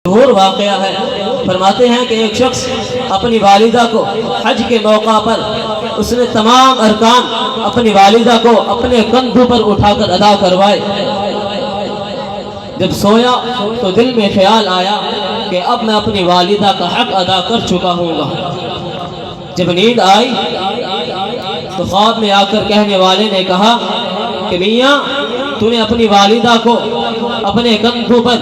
مشہور واقعہ ہے، فرماتے ہیں کہ ایک شخص اپنی والدہ کو حج کے موقع پر اس نے تمام ارکان اپنی والدہ کو اپنے کندھوں پر اٹھا کر ادا کروائے۔ جب سویا تو دل میں خیال آیا کہ اب میں اپنی والدہ کا حق ادا کر چکا ہوں گا۔ جب نیند آئی تو خواب میں آ کر کہنے والے نے کہا کہ میاں تو نے اپنی والدہ کو اپنے کندھوں پر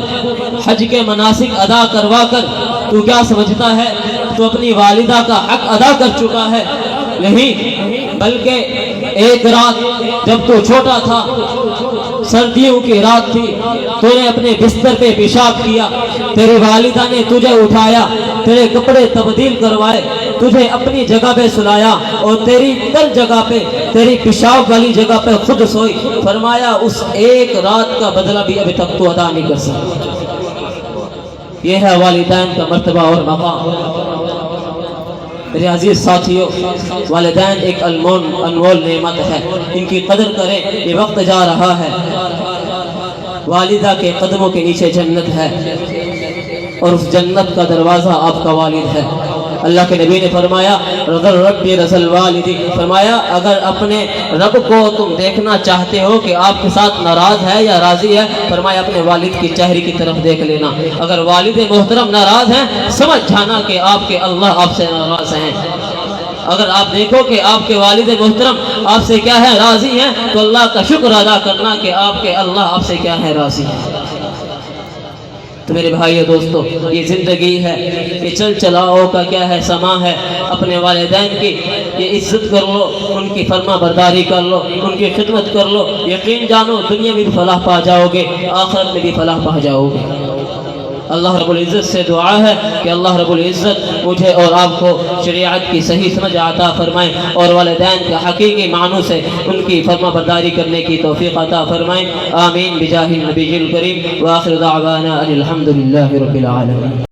حج کے مناسک ادا کروا کر تو کیا سمجھتا ہے تو اپنی والدہ کا حق ادا کر چکا ہے؟ نہیں، بلکہ ایک رات جب تو چھوٹا تھا، سردیوں کی رات تھی، تو نے اپنے بستر پہ پیشاب کیا، تیری والدہ نے تجھے اٹھایا، تیرے کپڑے تبدیل کروائے، تجھے اپنی جگہ پہ سلایا اور تیری تر جگہ پہ، تیری پیشاب والی جگہ پہ خود سوئی۔ فرمایا اس ایک رات کا بدلہ بھی ابھی تک تو ادا نہیں کر سکتا۔ یہ ہے والدین کا مرتبہ اور مقام۔ میرے عزیز ساتھیوں، والدین ایک انمول نعمت ہے، ان کی قدر کریں، یہ وقت جا رہا ہے۔ والدہ کے قدموں کے نیچے جنت ہے اور اس جنت کا دروازہ آپ کا والد ہے۔ اللہ کے نبی نے فرمایا ربی رسل والدی، فرمایا اگر اپنے رب کو تم دیکھنا چاہتے ہو کہ آپ کے ساتھ ناراض ہے یا راضی ہے، فرمایا اپنے والد کی چہرے کی طرف دیکھ لینا۔ اگر والد محترم ناراض ہیں، سمجھ جانا کہ آپ کے اللہ آپ سے ناراض ہیں۔ اگر آپ دیکھو کہ آپ کے والد محترم آپ سے کیا ہے راضی ہیں، تو اللہ کا شکر ادا کرنا کہ آپ کے اللہ آپ سے کیا ہے راضی ہیں۔ تو میرے بھائی دوستو، یہ زندگی ہے، یہ چل چلاؤ کا کیا ہے سما ہے۔ اپنے والدین کی یہ عزت کر لو، ان کی فرما برداری کر لو، ان کی خدمت کر لو، یقین جانو دنیا میں بھی فلاح پا جاؤ گے، آخرت میں بھی فلاح پا جاؤ گے۔ اللہ رب العزت سے دعا ہے کہ اللہ رب العزت مجھے اور آپ کو شریعت کی صحیح سمجھ عطا فرمائیں اور والدین کے حقیقی معنوں سے ان کی فرما برداری کرنے کی توفیق عطا فرمائیں۔ آمین بجاہ النبی الکریم، وآخر دعوانا ان الحمد للہ رب العالمین۔